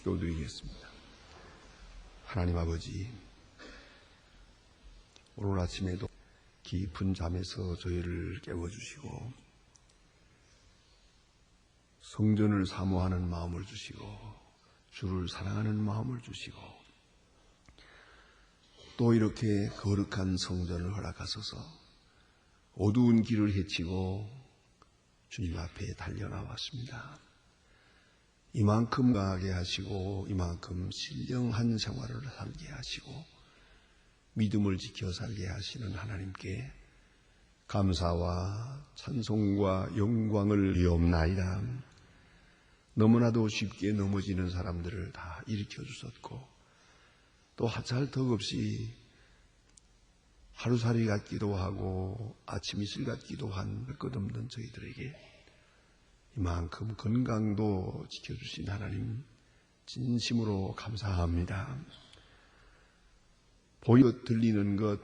기도드리겠습니다. 하나님 아버지, 오늘 아침에도 깊은 잠에서 저희를 깨워주시고 성전을 사모하는 마음을 주시고 주를 사랑하는 마음을 주시고 또 이렇게 거룩한 성전을 허락하소서 어두운 길을 헤치고 주님 앞에 달려나왔습니다. 이만큼 강하게 하시고 이만큼 신령한 생활을 살게 하시고 믿음을 지켜 살게 하시는 하나님께 감사와 찬송과 영광을 위옵나이다. 너무나도 쉽게 넘어지는 사람들을 다 일으켜 주셨고 또 하잘턱 없이 하루살이 같기도 하고 아침 이슬 같기도 한 끝없는 저희들에게 이만큼 건강도 지켜주신 하나님 진심으로 감사합니다. 보여 들리는 것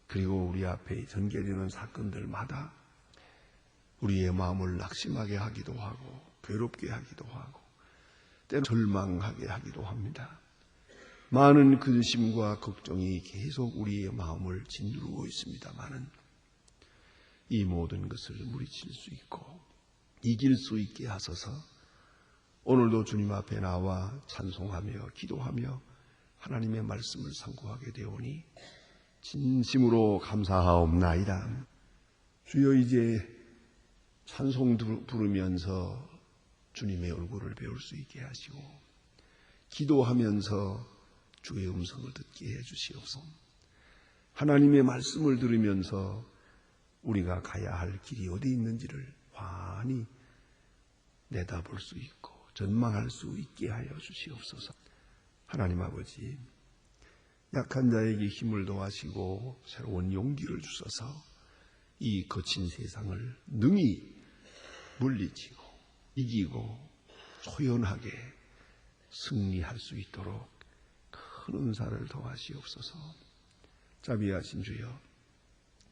그리고 우리 앞에 전개되는 사건들마다 우리의 마음을 낙심하게 하기도 하고 괴롭게 하기도 하고 때로 절망하게 하기도 합니다. 많은 근심과 걱정이 계속 우리의 마음을 짓누르고 있습니다마는 이 모든 것을 물리칠 수 있고 이길 수 있게 하소서. 오늘도 주님 앞에 나와 찬송하며 기도하며 하나님의 말씀을 상고하게 되오니 진심으로 감사하옵나이다. 주여, 이제 찬송 부르면서 주님의 얼굴을 배울 수 있게 하시고 기도하면서 주의 음성을 듣게 해주시옵소서. 하나님의 말씀을 들으면서 우리가 가야 할 길이 어디 있는지를 환히 내다볼 수 있고 전망할 수 있게 하여 주시옵소서. 하나님 아버지, 약한 자에게 힘을 더하시고 새로운 용기를 주셔서 이 거친 세상을 능히 물리치고 이기고 소연하게 승리할 수 있도록 큰 은사를 더하시옵소서. 자비하신 주여,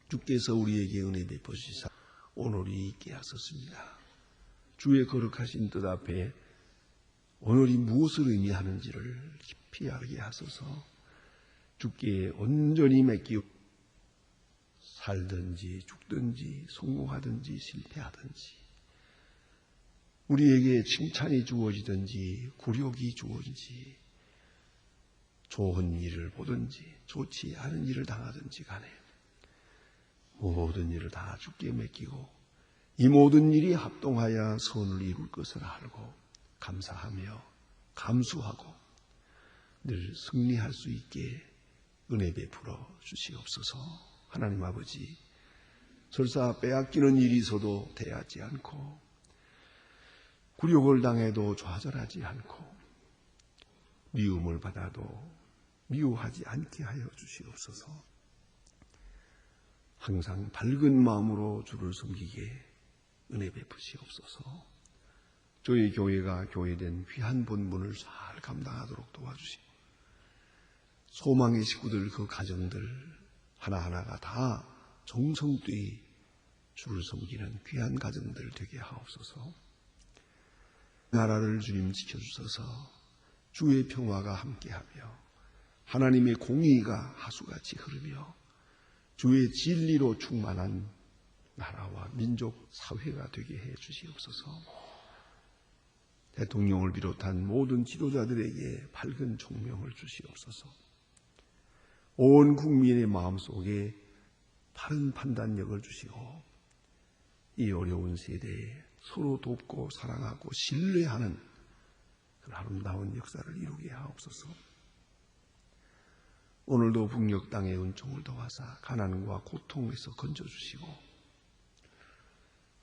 주께서 우리에게 은혜 베푸시사 오늘이 있게 하셨습니다. 주의 거룩하신 뜻 앞에 오늘이 무엇을 의미하는지를 깊이 알게 하소서. 주께 온전히 맡기고 살든지 죽든지 성공하든지 실패하든지 우리에게 칭찬이 주어지든지 굴욕이 주어지든지 좋은 일을 보든지 좋지 않은 일을 당하든지 간에 모든 일을 다 주께 맡기고 이 모든 일이 합동하여 선을 이룰 것을 알고 감사하며 감수하고 늘 승리할 수 있게 은혜 베풀어 주시옵소서. 하나님 아버지, 설사 빼앗기는 일이 있어도 대하지 않고 굴욕을 당해도 좌절하지 않고 미움을 받아도 미워하지 않게 하여 주시옵소서. 항상 밝은 마음으로 주를 섬기게 은혜 베푸시옵소서. 저희 교회가 교회된 귀한 본분을 잘 감당하도록 도와주시고 소망의 식구들 그 가정들 하나하나가 다 정성되이 주를 섬기는 귀한 가정들 되게 하옵소서. 나라를 주님 지켜주셔서 주의 평화가 함께하며 하나님의 공의가 하수같이 흐르며 주의 진리로 충만한 나라와 민족 사회가 되게 해 주시옵소서. 대통령을 비롯한 모든 지도자들에게 밝은 총명을 주시옵소서. 온 국민의 마음속에 바른 판단력을 주시고 이 어려운 세대에 서로 돕고 사랑하고 신뢰하는 그 아름다운 역사를 이루게 하옵소서. 오늘도 북녘 땅의 은총을 도와사 가난과 고통에서 건져주시고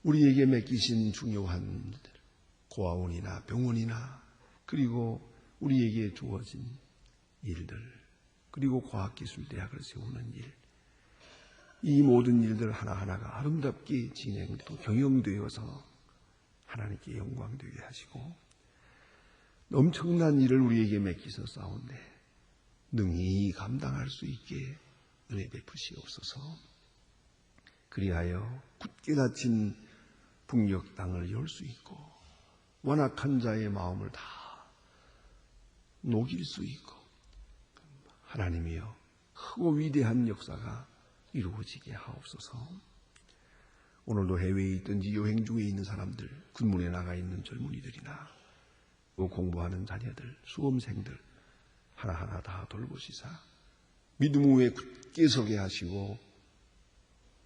우리에게 맡기신 중요한 고아원이나 병원이나 그리고 우리에게 주어진 일들 그리고 과학기술대학을 세우는 일, 이 모든 일들 하나하나가 아름답게 진행되고 경영되어서 하나님께 영광되게 하시고 엄청난 일을 우리에게 맡기서 싸운데 능히 감당할 수 있게 은혜 베푸시옵소서. 그리하여 굳게 닫힌 북녘 땅을 열 수 있고 완악한 자의 마음을 다 녹일 수 있고, 하나님이여 크고 위대한 역사가 이루어지게 하옵소서. 오늘도 해외에 있든지 여행 중에 있는 사람들, 군문에 나가 있는 젊은이들이나 또 공부하는 자녀들, 수험생들 하나하나 다 돌보시사 믿음 위에 굳게 서게 하시고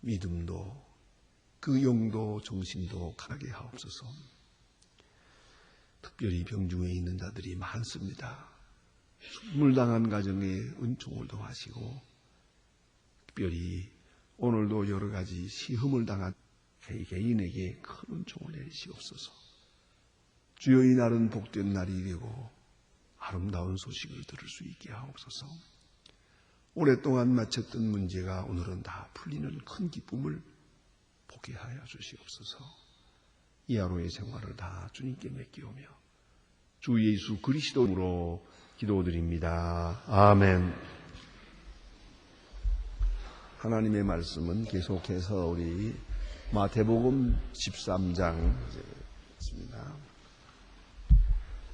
믿음도 그 영도 정신도 강하게 하옵소서. 특별히 병중에 있는 자들이 많습니다. 순물당한 가정에 은총을 더하시고, 특별히 오늘도 여러 가지 시험을 당한 개인에게 큰 은총을 내리시옵소서. 주여, 이 날은 복된 날이 되고 아름다운 소식을 들을 수 있게 하옵소서. 오랫동안 마쳤던 문제가 오늘은 다 풀리는 큰 기쁨을 보게 하여 주시옵소서. 이 하루의 생활을 다 주님께 맡기오며 주 예수 그리스도로 기도드립니다. 아멘. 하나님의 말씀은 계속해서 우리 마태복음 13장 있습니다.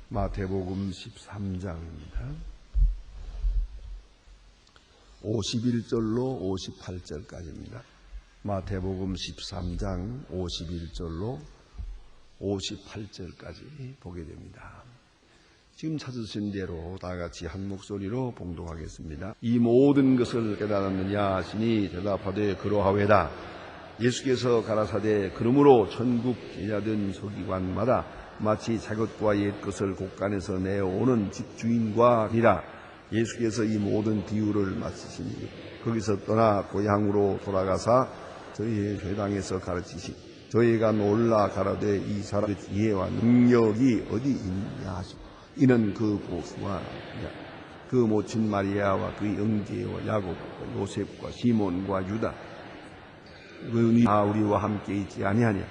마태복음 13장입니다. 51절로 58절까지입니다. 마태복음 13장 51절로 58절까지 보게 됩니다. 지금 찾으신 대로 다 같이 한 목소리로 봉독하겠습니다. 이 모든 것을 깨달았느냐 하시니 대답하되 그러하외다. 예수께서 가라사대 그러므로 천국 제자된 서기관마다 마치 자것과 옛것을 곳간에서 내어오는 집주인과 같으니라. 예수께서 이 모든 비유를 마치시니 거기서 떠나 고향으로 돌아가사 저희의 회당에서 가르치시 저희가 놀라 가라되 이 사람의 지혜와 능력이 어디 있느냐 하시고 이는 그 고수와 그 모친 마리아와 그 형제와 야곱과 요셉과 시몬과 유다 그분이 다 우리와 함께 있지 아니하냐.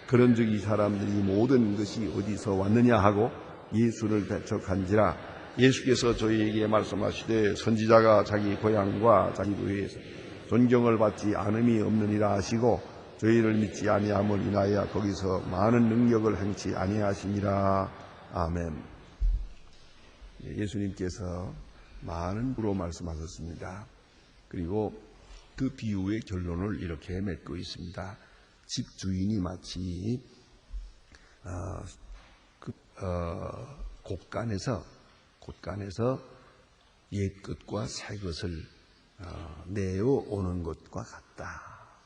그런즉 이 사람들이 모든 것이 어디서 왔느냐 하고 예수를 배척한지라. 예수께서 저희에게 말씀하시되 선지자가 자기 고향과 자기 교회에서 존경을 받지 않음이 없느니라 하시고 저희를 믿지 아니함을 인하여 거기서 많은 능력을 행치 아니하시니라. 아멘. 예수님께서 많은 부로 말씀하셨습니다. 그리고 그 비유의 결론을 이렇게 맺고 있습니다. 집주인이 마치 곳간에서 옛것과 새것을 내어오는 것과 같다.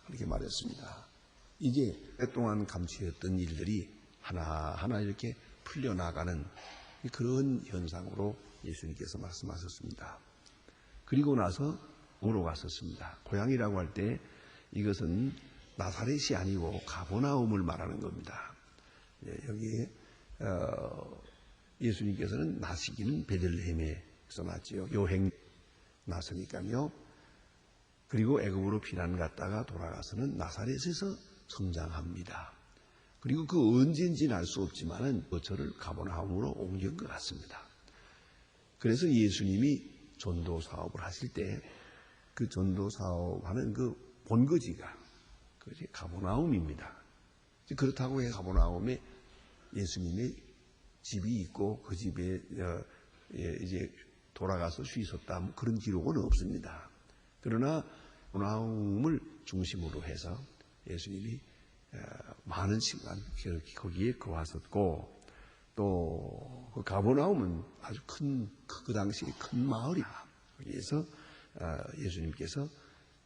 이렇게 말했습니다. 이게 오랫동안 감추었던 일들이 하나하나 이렇게 풀려나가는 그런 현상으로 예수님께서 말씀하셨습니다. 그리고 나서 으로 갔었습니다. 고향이라고 할 때 이것은 나사렛이 아니고 가버나움을 말하는 겁니다. 여기에 예수님께서는 나시기는 베들레헴에서 났지요. 여행 나서니까요. 그리고 애굽으로 피난 갔다가 돌아가서는 나사렛에서 성장합니다. 그리고 그 언제인지는 알 수 없지만은 저를 가버나움으로 옮긴 것 같습니다. 그래서 예수님이 전도 사업을 하실 때 그 전도 사업하는 그 본거지가 가버나움입니다. 그렇다고 해서 가버나움에 예수님의 집이 있고 그 집에 이제 돌아가서 쉬셨다 그런 기록은 없습니다. 그러나 가버나움을 중심으로 해서 예수님이 많은 시간 거기에 거하셨고 또 그 가버나움은 아주 그 당시에 큰 마을이다. 거기에서 예수님께서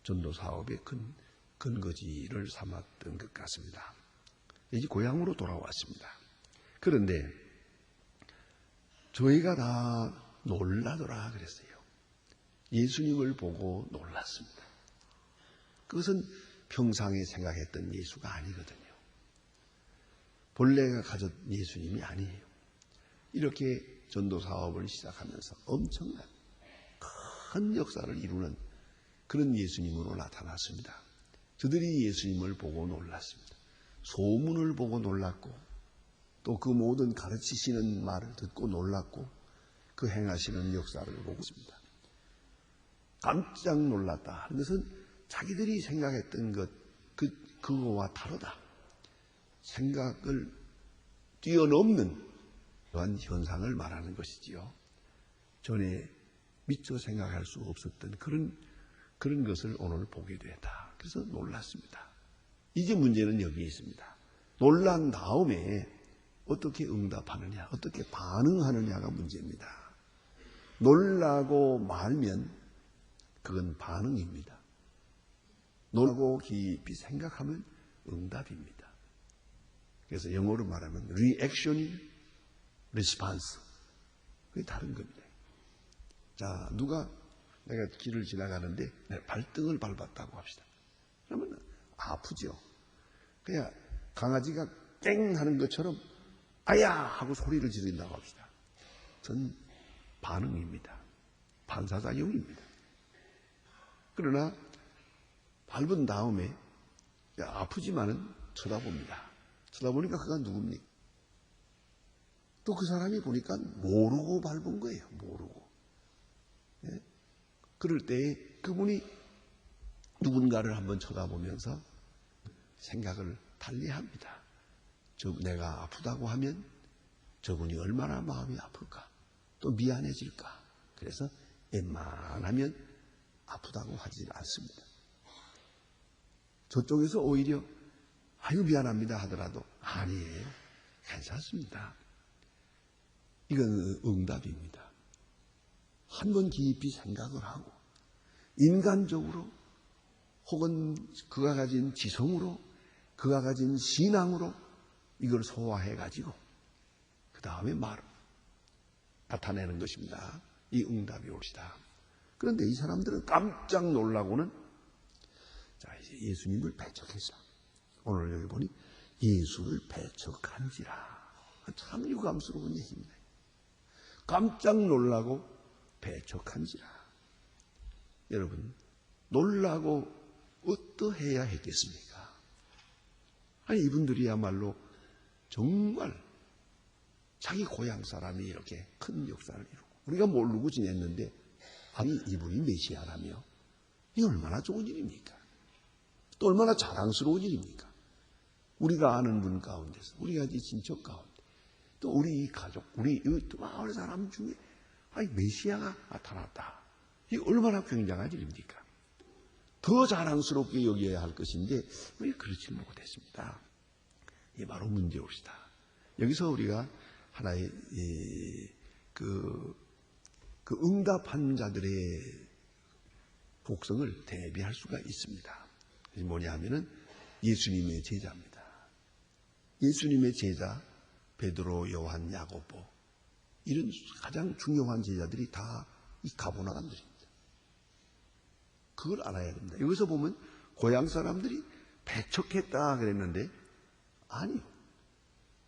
전도 사업의 큰 근거지를 삼았던 것 같습니다. 이제 고향으로 돌아왔습니다. 그런데 저희가 다 놀라더라 그랬어요. 예수님을 보고 놀랐습니다. 그것은 평상에 생각했던 예수가 아니거든요. 본래가 가졌 예수님이 아니에요. 이렇게 전도 사업을 시작하면서 엄청난 큰 역사를 이루는 그런 예수님으로 나타났습니다. 저들이 예수님을 보고 놀랐습니다. 소문을 보고 놀랐고 또 그 모든 가르치시는 말을 듣고 놀랐고 그 행하시는 역사를 보고 있습니다. 깜짝 놀랐다 하는 것은 자기들이 생각했던 그거와 다르다. 생각을 뛰어넘는 그러한 현상을 말하는 것이지요. 전에 미처 생각할 수 없었던 그런 것을 오늘 보게 되었다. 그래서 놀랐습니다. 이제 문제는 여기에 있습니다. 놀란 다음에 어떻게 응답하느냐, 어떻게 반응하느냐가 문제입니다. 놀라고 말면 그건 반응입니다. 놀라고 깊이 생각하면 응답입니다. 그래서 영어로 말하면 reaction이 response. 그게 다른 겁니다. 자, 누가 내가 길을 지나가는데 내 발등을 밟았다고 합시다. 그러면 아프죠. 그냥 강아지가 땡 하는 것처럼 아야 하고 소리를 지른다고 합시다. 전 반응입니다. 반사작용입니다. 그러나 밟은 다음에 아프지만은 쳐다봅니다. 쳐다보니까 그가 누굽니까? 또 그 사람이 보니까 모르고 밟은 거예요. 모르고. 예? 그럴 때 그분이 누군가를 한번 쳐다보면서 생각을 달리합니다. 내가 아프다고 하면 저분이 얼마나 마음이 아플까? 또 미안해질까? 그래서 웬만하면 아프다고 하지 않습니다. 저쪽에서 오히려 아유 미안합니다 하더라도 아니에요. 괜찮습니다. 이건 응답입니다. 한번 깊이 생각을 하고 인간적으로 혹은 그가 가진 지성으로 그가 가진 신앙으로 이걸 소화해가지고 그 다음에 나타내는 것입니다. 이 응답이 옳시다. 그런데 이 사람들은 깜짝 놀라고는 자 이제 예수님을 배척했어. 오늘 여기 보니 예수를 배척한지라. 참 유감스러운 얘기입니다. 깜짝 놀라고 배척한지라. 여러분 놀라고 어떠해야 했겠습니까? 아니 이분들이야말로 정말 자기 고향 사람이 이렇게 큰 역사를 이루고 우리가 모르고 지냈는데 아니 이분이 메시아라며 이 얼마나 좋은 일입니까? 또 얼마나 자랑스러운 일입니까? 우리가 아는 분 가운데서 우리가 이 친척 가운데 또 우리 가족 우리 마을 사람 중에 아니 메시아가 나타났다. 이 얼마나 굉장한 일입니까? 더 자랑스럽게 여겨야 할 것인데 왜 그렇지 못했습니다. 이게 바로 문제옵시다. 여기서 우리가 하나의 그 응답한 자들의 복성을 대비할 수가 있습니다. 이게 뭐냐 하면은 예수님의 제자입니다. 예수님의 제자 베드로, 요한, 야고보 이런 가장 중요한 제자들이 다 이 가보나간들입니다. 그걸 알아야 됩니다. 여기서 보면 고향 사람들이 배척했다 그랬는데 아니요.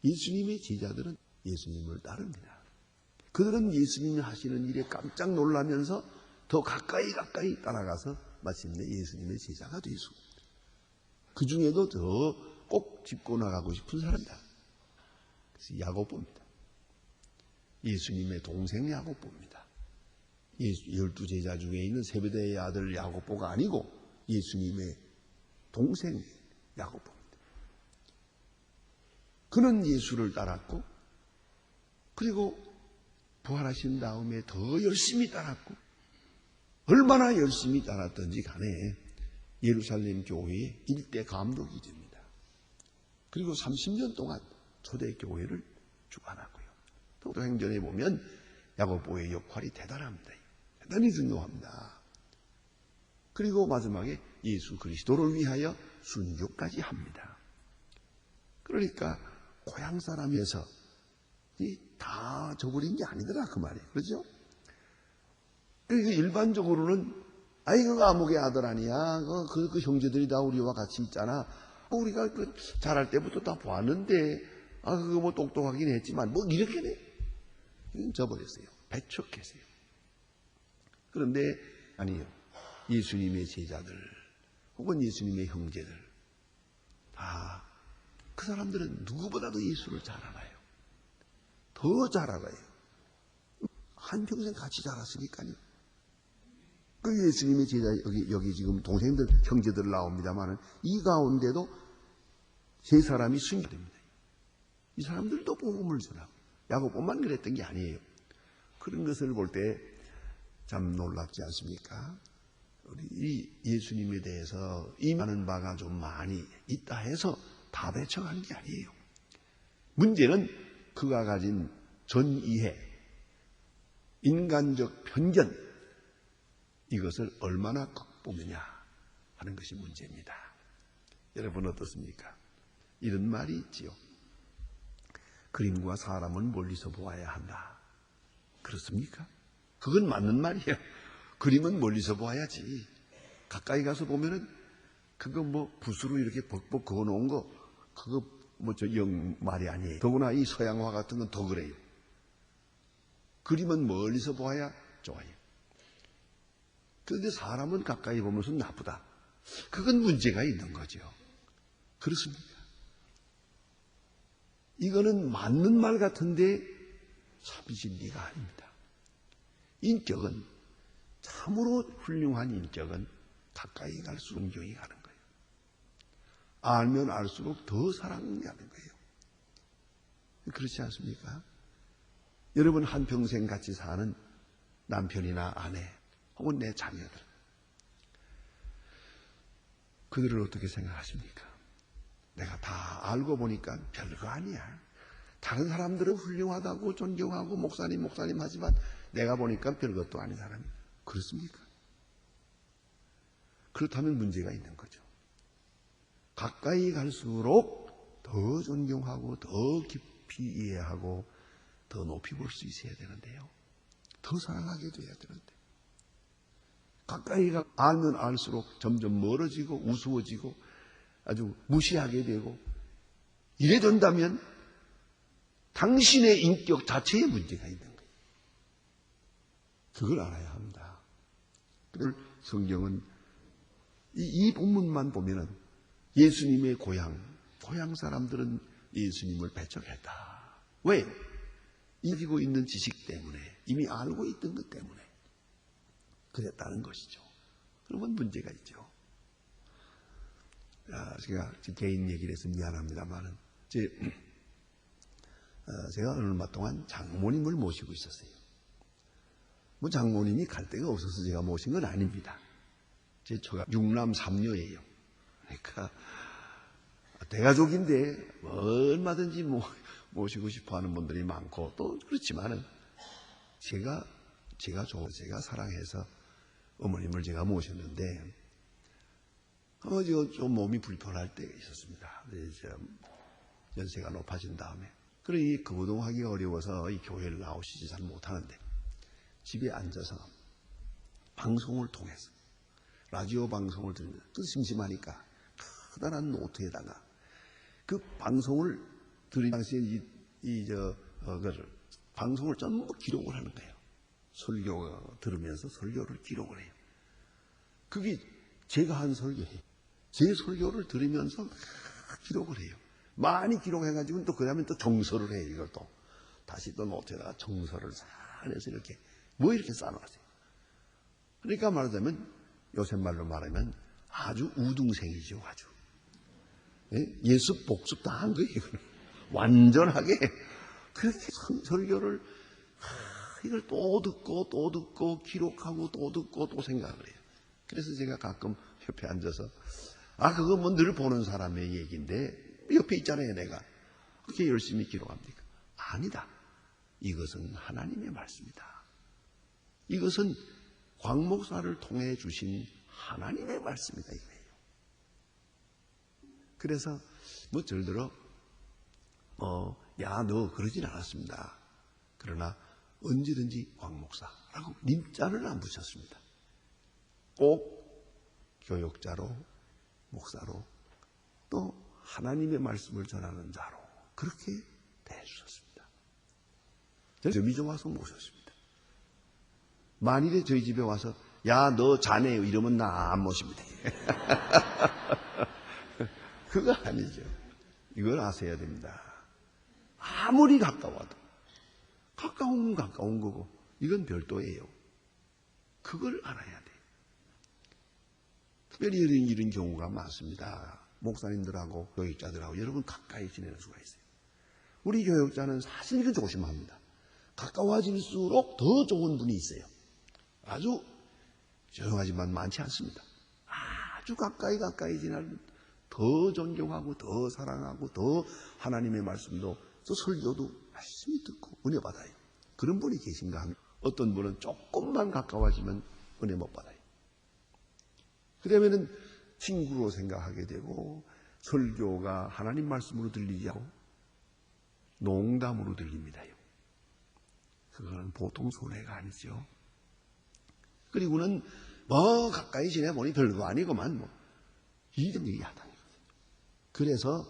예수님의 제자들은 예수님을 따릅니다. 그들은 예수님이 하시는 일에 깜짝 놀라면서 더 가까이 따라가서 마침내 예수님의 제자가 되었습니다. 그 중에도 더 꼭 짚고 나가고 싶은 사람이다. 그래서 야고보입니다. 예수님의 동생 야고보입니다. 12제자 중에 있는 세베대의 아들 야고보가 아니고 예수님의 동생 야고보입니다. 그는 예수를 따랐고 그리고 부활하신 다음에 더 열심히 따랐고 얼마나 열심히 따랐던지 간에 예루살렘 교회의 일대 감독이 됩니다. 그리고 30년 동안 초대교회를 주관하고요. 또 행전에 보면 야고보의 역할이 대단합니다. 대단히 중요합니다. 그리고 마지막에 예수 그리스도를 위하여 순교까지 합니다. 그러니까 고향 사람에서 다 저버린 게 아니더라 그 말이에요. 그렇죠? 그러니까 일반적으로는 그 아무개 아들 아니야. 그 형제들이 다 우리와 같이 있잖아. 우리가 자랄 때부터 다 보았는데 그거 뭐 똑똑하긴 했지만 뭐 이렇게 져버렸어요. 배척했어요. 그런데 아니요. 예수님의 제자들 혹은 예수님의 형제들 다 그 사람들은 누구보다도 예수를 잘 알아요. 더 잘 알아요. 한평생 같이 자랐으니까요. 그 예수님의 제자 여기 지금 동생들 형제들 나옵니다만은 이 가운데도 세 사람이 순교됩니다. 이 사람들도 복음을 전하고 야고보만 그랬던 게 아니에요. 그런 것을 볼 때 참 놀랍지 않습니까? 우리 이 예수님에 대해서 임하는 바가 좀 많이 있다 해서 다 배척한 게 아니에요. 문제는 그가 가진 전이해, 인간적 편견, 이것을 얼마나 극복하느냐 하는 것이 문제입니다. 여러분 어떻습니까? 이런 말이 있지요. 그림과 사람은 멀리서 보아야 한다. 그렇습니까? 그건 맞는 말이에요. 그림은 멀리서 보아야지. 가까이 가서 보면은 그거 뭐 붓으로 이렇게 벅벅 그어놓은 거 그거 뭐 저 영 말이 아니에요. 더구나 이 서양화 같은 건 더 그래요. 그림은 멀리서 보아야 좋아요. 그런데 사람은 가까이 보면서 나쁘다. 그건 문제가 있는 거죠. 그렇습니까? 이거는 맞는 말 같은데 참 진리가 아닙니다. 인격은, 참으로 훌륭한 인격은 가까이 갈수록 존경이 가는 거예요. 알면 알수록 더 사랑이 가는 거예요. 그렇지 않습니까? 여러분 한평생 같이 사는 남편이나 아내 혹은 내 자녀들, 그들을 어떻게 생각하십니까? 내가 다 알고 보니까 별거 아니야. 다른 사람들은 훌륭하다고 존경하고 목사님 하지만 내가 보니까 별것도 아닌 사람이. 그렇습니까? 그렇다면 문제가 있는 거죠. 가까이 갈수록 더 존경하고 더 깊이 이해하고 더 높이 볼 수 있어야 되는데요. 더 사랑하게 돼야 되는데. 가까이 알면 알수록 점점 멀어지고 우스워지고 아주 무시하게 되고 이래 된다면 당신의 인격 자체에 문제가 있는 거예요. 그걸 알아야 합니다. 그래서 성경은 이 본문만 보면은 예수님의 고향 사람들은 예수님을 배척했다. 왜? 이기고 있는 지식 때문에, 이미 알고 있던 것 때문에 그랬다는 것이죠. 그러면 문제가 있죠. 제가 개인 얘기를 해서 미안합니다만은 제가 얼마 동안 장모님을 모시고 있었어요. 뭐 장모님이 갈 데가 없어서 제가 모신 건 아닙니다. 제 처가 6남 3녀예요. 그러니까 대가족인데 얼마든지 모시고 싶어하는 분들이 많고 또 그렇지만은 제가 사랑해서 어머님을 제가 모셨는데 좀 몸이 불편할 때가 있었습니다. 이제 연세가 높아진 다음에 그러니 거동하기가 어려워서 이 교회를 나오시지 잘 못하는데 집에 앉아서 방송을 통해서 라디오 방송을 들으면서 또 심심하니까 커다란 노트에다가 그 방송을 들은 당시에 방송을 전부 기록을 하는 거예요. 설교 들으면서 설교를 기록을 해요. 그게 제가 한 설교예요. 제 설교를 들으면서 기록을 해요. 많이 기록해가지고 또 그다음에 또 정서를 해요. 이걸 또 다시 또 노트에다가 정서를 잘해서 이렇게 이렇게 쌓아놨어요. 그러니까 말하자면 요새 말로 말하면 아주 우등생이죠. 아주 예습 복습 다 한 거예요. 완전하게 그렇게 설교를 이걸 또 듣고 기록하고 또 듣고 또 생각을 해요. 그래서 제가 가끔 옆에 앉아서 그거 뭐 늘 보는 사람의 얘기인데 옆에 있잖아요. 내가 그렇게 열심히 기록합니까? 아니다. 이것은 하나님의 말씀이다. 이것은 광 목사를 통해 주신 하나님의 말씀이다 이거예요. 그래서 절들어 너 그러진 않았습니다. 그러나 언제든지 광 목사라고 님자를 안 붙였습니다. 꼭 교역자로, 목사로, 또 하나님의 말씀을 전하는 자로 그렇게 대해주셨습니다. 저희 좀 와서 모셨습니다. 만일에 저희 집에 와서 너 자네 이러면 나 안 모십니다. 그거 아니죠. 이걸 아셔야 됩니다. 아무리 가까워도 가까운 거고 이건 별도예요. 그걸 알아야 돼요. 특별히 이런 경우가 많습니다. 목사님들하고 교육자들하고 여러분 가까이 지내는 수가 있어요. 우리 교육자는 사실 이건 조심합니다. 가까워질수록 더 좋은 분이 있어요. 아주 조용하지만 많지 않습니다. 아주 가까이 지나면 더 존경하고 더 사랑하고 더 하나님의 말씀도 또 설교도 열심히 듣고 은혜 받아요. 그런 분이 계신가 하면 어떤 분은 조금만 가까워지면 은혜 못 받아요. 그러면은 친구로 생각하게 되고 설교가 하나님 말씀으로 들리지 않고 농담으로 들립니다요. 그거는 보통 손해가 아니죠. 그리고는 뭐 가까이 지내보니 별거 아니고만 뭐 이런 얘기 하다니. 그래서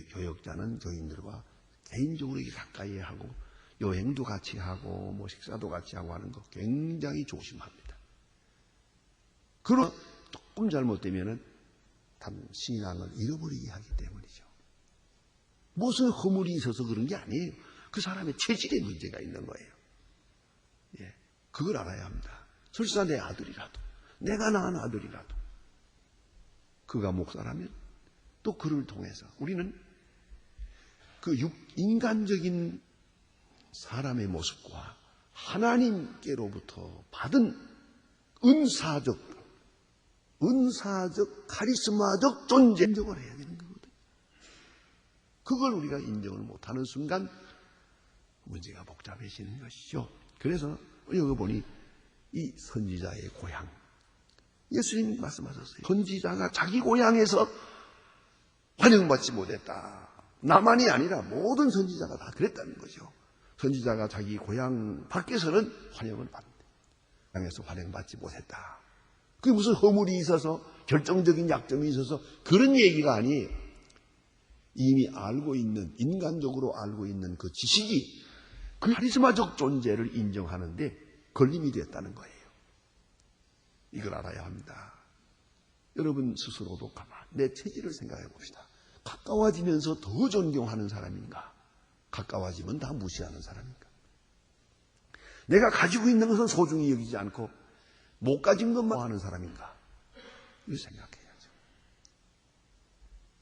교역자는 교인들과 개인적으로 가까이 하고 여행도 같이 하고 뭐 식사도 같이 하고 하는 거 굉장히 조심합니다. 그러나 조금 잘못되면은 참 신앙을 잃어버리게 하기 때문이죠. 무슨 허물이 있어서 그런 게 아니에요. 그 사람의 체질에 문제가 있는 거예요. 예, 그걸 알아야 합니다. 설사 내 아들이라도, 내가 낳은 아들이라도, 그가 목사라면 또 그를 통해서 우리는 그 인간적인 사람의 모습과 하나님께로부터 받은 은사적, 카리스마적 존재 인정을 해야 되는 거거든요. 그걸 우리가 인정을 못하는 순간 문제가 복잡해지는 것이죠. 그래서 여기 보니 이 선지자의 고향, 예수님 말씀하셨어요. 선지자가 자기 고향에서 환영받지 못했다. 나만이 아니라 모든 선지자가 다 그랬다는 거죠. 선지자가 자기 고향 밖에서는 환영을 받는다. 고향에서 환영받지 못했다. 그게 무슨 허물이 있어서 결정적인 약점이 있어서 그런 얘기가 아니에요. 이미 알고 있는, 인간적으로 알고 있는 그 지식이 그 카리스마적 존재를 인정하는데 걸림이 됐다는 거예요. 이걸 알아야 합니다. 여러분 스스로도 내 체질을 생각해 봅시다. 가까워지면서 더 존경하는 사람인가? 가까워지면 다 무시하는 사람인가? 내가 가지고 있는 것은 소중히 여기지 않고 못 가진 것만 하는 사람인가? 이걸 생각해야죠.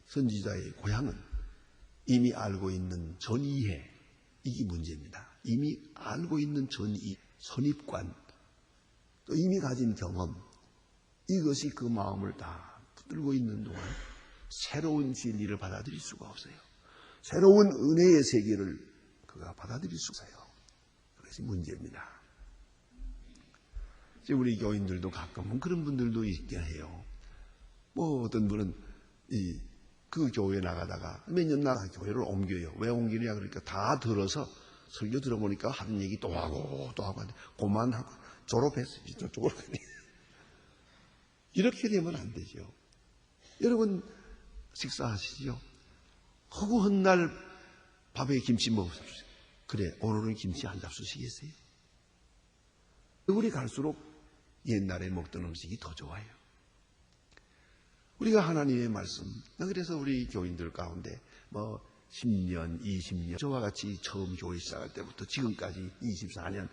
선지자의 고향은 이미 알고 있는 전이해, 이게 문제입니다. 이미 알고 있는 전이, 선입관, 또 이미 가진 경험, 이것이 그 마음을 다 붙들고 있는 동안 새로운 진리를 받아들일 수가 없어요. 새로운 은혜의 세계를 그가 받아들일 수가 없어요. 그것이 문제입니다. 우리 교인들도 가끔은 그런 분들도 있긴 해요. 뭐 어떤 분은 그 교회 나가다가 몇 년 나가 교회를 옮겨요. 왜 옮기냐 그러니까 다 들어서 설교 들어보니까 하는 얘기 또 하고 그만하고 졸업했어요. 저쪽으로 가니. 이렇게 되면 안 되죠. 여러분 식사하시죠. 허구한 날 밥에 김치 먹으십시오. 그래 오늘은 김치 안 잡수시겠어요? 우리 갈수록 옛날에 먹던 음식이 더 좋아요. 우리가 하나님의 말씀, 그래서 우리 교인들 가운데 10년, 20년, 저와 같이 처음 교회 시작할 때부터 지금까지 24년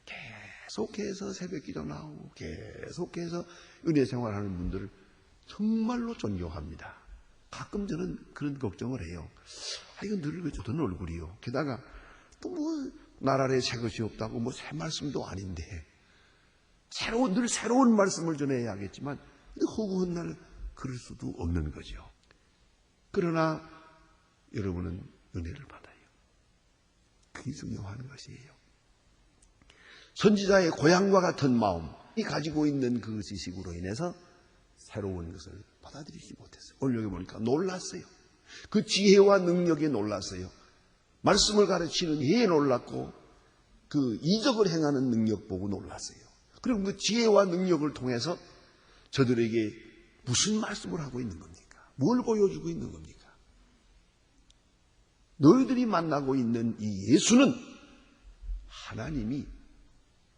계속해서 새벽기도 나오고 계속해서 은혜 생활하는 분들을 정말로 존경합니다. 가끔 저는 그런 걱정을 해요. 이거 늘 좋던 얼굴이요. 게다가 또 날 아래 새 것이 없다고 새 말씀도 아닌데 늘 새로운 말씀을 전해야겠지만 허구한 날 그럴 수도 없는 거죠. 그러나 여러분은 은혜를 받아요. 그게 중요한 것이에요. 선지자의 고향과 같은 마음이 가지고 있는 그 지식으로 인해서 새로운 것을 받아들이지 못했어요. 오늘 여기 보니까 놀랐어요. 그 지혜와 능력에 놀랐어요. 말씀을 가르치는 예에 놀랐고 그 이적을 행하는 능력 보고 놀랐어요. 그리고 그 지혜와 능력을 통해서 저들에게 무슨 말씀을 하고 있는 겁니까? 뭘 보여주고 있는 겁니까? 너희들이 만나고 있는 이 예수는 하나님이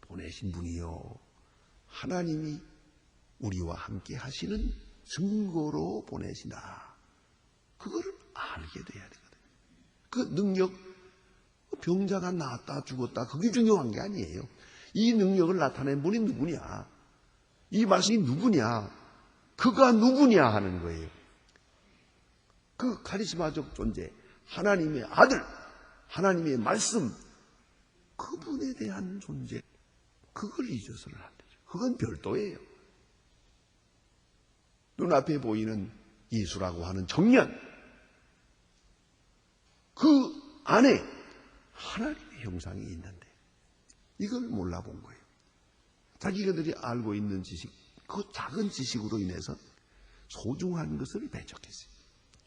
보내신 분이요. 하나님이 우리와 함께 하시는 증거로 보내시나. 그거를 알게 돼야 되거든요. 그 능력, 병자가 나았다 죽었다 그게 중요한 게 아니에요. 이 능력을 나타낸 분이 누구냐? 이 말씀이 누구냐? 그가 누구냐 하는 거예요. 그 카리스마적 존재, 하나님의 아들, 하나님의 말씀, 그분에 대한 존재, 그걸 잊어서는 안 되죠. 그건 별도예요. 눈앞에 보이는 예수라고 하는 정년, 그 안에 하나님의 형상이 있는데 이걸 몰라본 거예요. 자기들이 알고 있는 지식, 그 작은 지식으로 인해서 소중한 것을 배척했어요.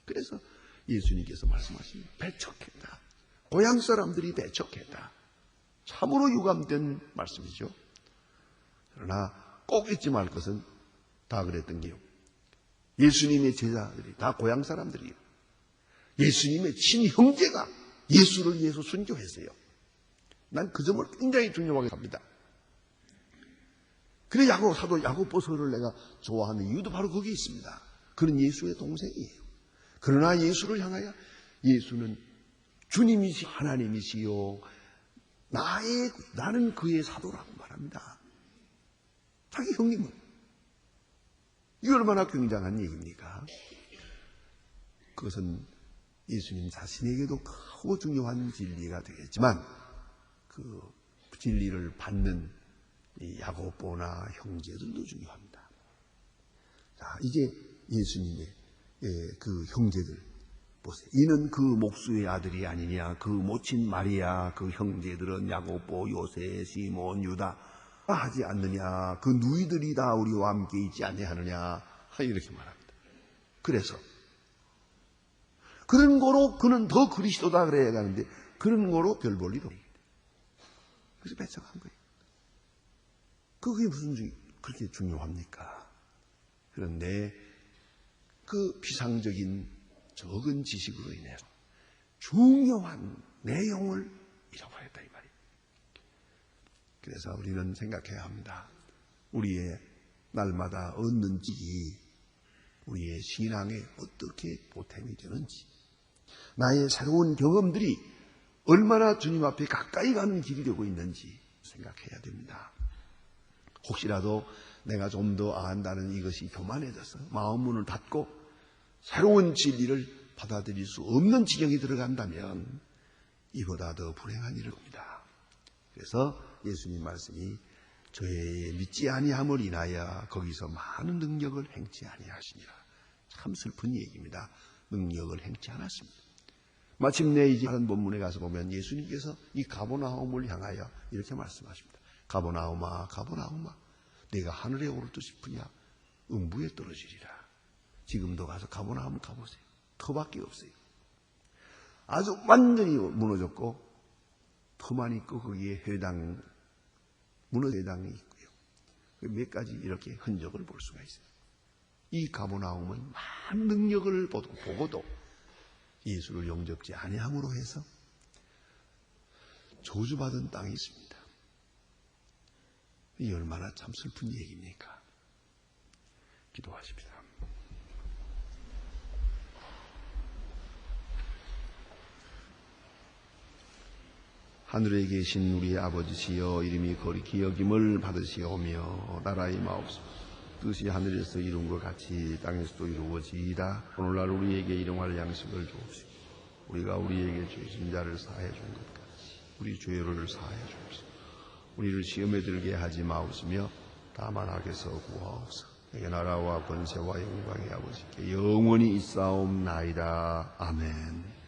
그래서 예수님께서 말씀하신 배척했다. 고향 사람들이 배척했다. 참으로 유감된 말씀이죠. 그러나 꼭 잊지 말 것은 다 그랬던 게요. 예수님의 제자들이 다 고향 사람들이에요. 예수님의 친형제가 예수를 위해서 순교했어요. 난 그 점을 굉장히 중요하게 합니다. 그래 사도 야고보서를 내가 좋아하는 이유도 바로 거기에 있습니다. 그는 예수의 동생이에요. 그러나 예수를 향하여 예수는 주님이시 하나님이시요 나는 그의 사도라고 말합니다. 자기 형님은. 이게 얼마나 굉장한 얘기입니까? 그것은 예수님 자신에게도 크고 중요한 진리가 되겠지만 그 진리를 받는 이 야고보나 형제들도 중요합니다. 자, 이제 예수님의 그 형제들 보세요. 이는 그 목수의 아들이 아니냐, 그 모친 마리아, 그 형제들은 야고보, 요세, 시몬, 유다 하지 않느냐, 그 누이들이 다 우리와 함께 있지 아니하느냐, 이렇게 말합니다. 그래서 그런 거로 그는 더 그리스도다 그래야 하는데 그런 거로 별 볼 일 없어요. 그래서 배척한 거예요. 그게 무슨 그렇게 중요합니까? 그런데 그 피상적인 적은 지식으로 인해서 중요한 내용을 잃어버렸다 이 말이에요. 그래서 우리는 생각해야 합니다. 우리의 날마다 얻는 지식이 우리의 신앙에 어떻게 보탬이 되는지, 나의 새로운 경험들이 얼마나 주님 앞에 가까이 가는 길이 되고 있는지 생각해야 됩니다. 혹시라도 내가 좀 더 안다는 이것이 교만해져서 마음 문을 닫고 새로운 진리를 받아들일 수 없는 지경이 들어간다면 이보다 더 불행한 일을 겁니다. 그래서 예수님 말씀이 저의 믿지 아니함을 인하여 거기서 많은 능력을 행치 아니하시니라. 참 슬픈 얘기입니다. 능력을 행치 않았습니다. 마침내 이제 다른 본문에 가서 보면 예수님께서 이 가버나움을 향하여 이렇게 말씀하십니다. 가버나움아, 가버나움아, 내가 하늘에 오르듯 싶으냐? 음부에 떨어지리라. 지금도 가서 가버나움 가보세요. 터밖에 없어요. 아주 완전히 무너졌고 터만 있고 거기에 무너진 회당이 있고요. 몇 가지 이렇게 흔적을 볼 수가 있어요. 이 가버나움은 많은 능력을 보고도 예수를 영접지 아니함으로 해서 저주받은 땅이 있습니다. 이 얼마나 참 슬픈 얘기입니까? 기도하십시다. 하늘에 계신 우리 아버지시여, 이름이 거룩히 여김을 받으시오며 나라의 마옵소서. 뜻이 하늘에서 이룬 것 같이 땅에서도 이루어지이다. 오늘날 우리에게 일용할 양식을 주옵시고 우리가 우리에게 죄진 자를 사하여 준 것 같이 우리 죄를 사하여 주옵시고 우리를 시험에 들게 하지 마옵시며 다만 악에서 구하옵소서. 내게 나라와 권세와 영광의 아버지께 영원히 있사옵나이다. 아멘.